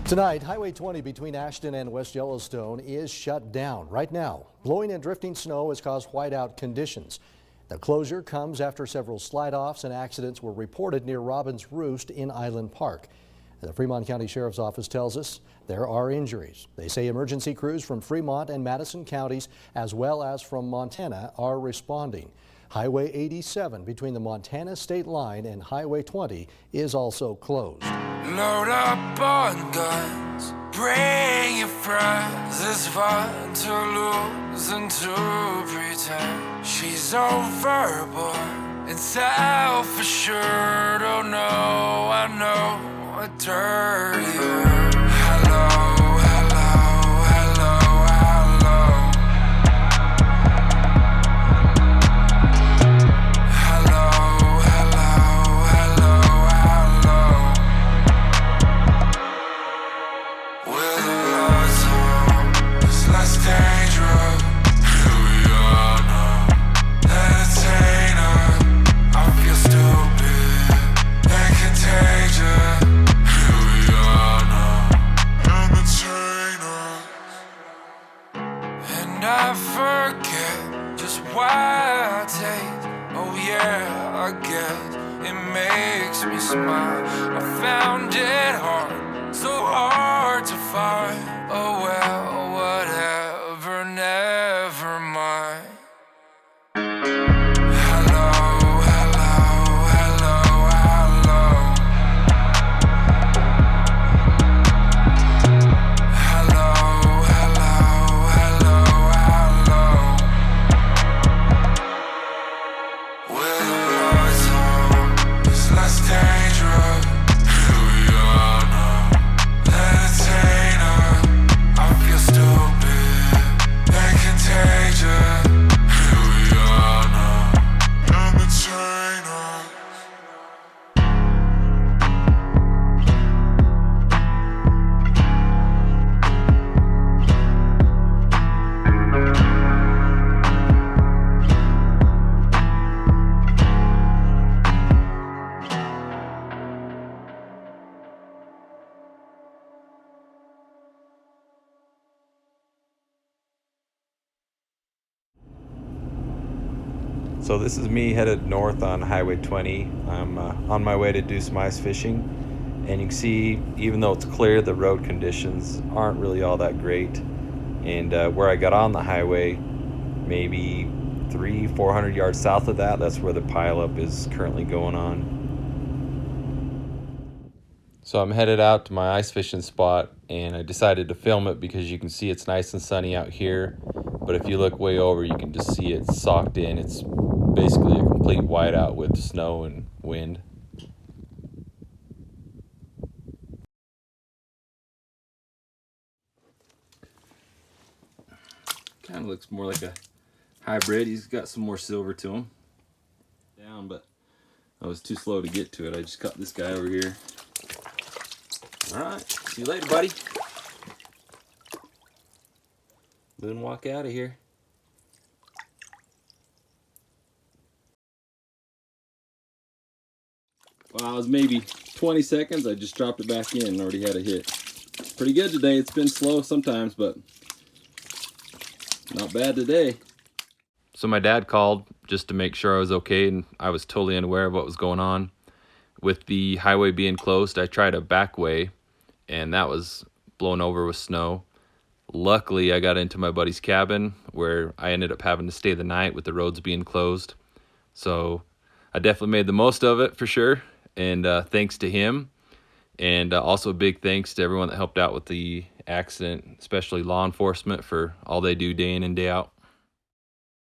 Tonight, Highway 20 between Ashton and West Yellowstone is shut down right now. Blowing and drifting snow has caused whiteout conditions. The closure comes after several slide-offs and accidents were reported near Robbins Roost in Island Park. The Fremont County Sheriff's Office tells us there are injuries. They say emergency crews from Fremont and Madison counties, as well as from Montana, are responding. Highway 87 between the Montana state line and Highway 20 is also closed. Load up on guns, bring your friends. It's fun to lose and to pretend. She's overboard and self-assured. Oh no, I know a dirty word. Hello, hello, hello, hello. Hello, hello, hello, hello. With the lights on, it's less dangerous. Here we are now, entertainer. I feel stupid and contagious. Here we are now, entertainer. And I forget just why I taste. Oh yeah, I guess it makes me smile. I found it hard, so hard to find. Oh well, whatever, never mind. Hello, hello, hello, hello. Hello, hello, hello, hello. With the lights on, it's less dangerous. Here we are now, entertainer. I feel stupid and contagious. Here we are now, entertainer. So this is me headed north on Highway 20. I'm on my way to do some ice fishing, and you can see, even though it's clear, the road conditions aren't really all that great. And where I got on the highway, maybe 300-400 yards south of that, that's where the pileup is currently going on. So I'm headed out to my ice fishing spot, and I decided to film it because you can see it's nice and sunny out here, but if you look way over, you can just see it socked in. It's basically a complete whiteout with snow and wind. Kind of looks more like a hybrid. He's got some more silver to him. Down, but I was too slow to get to it. I just caught this guy over here. All right, see you later, buddy. Moonwalk out of here. Well, it was maybe 20 seconds. I just dropped it back in and already had a hit. Pretty good today. It's been slow sometimes, but not bad today. So my dad called just to make sure I was okay, and I was totally unaware of what was going on. With the highway being closed, I tried a back way, and that was blown over with snow. Luckily, I got into my buddy's cabin where I ended up having to stay the night with the roads being closed. So I definitely made the most of it for sure. And thanks to him. And also a big thanks to everyone that helped out with the accident, especially law enforcement for all they do day in and day out.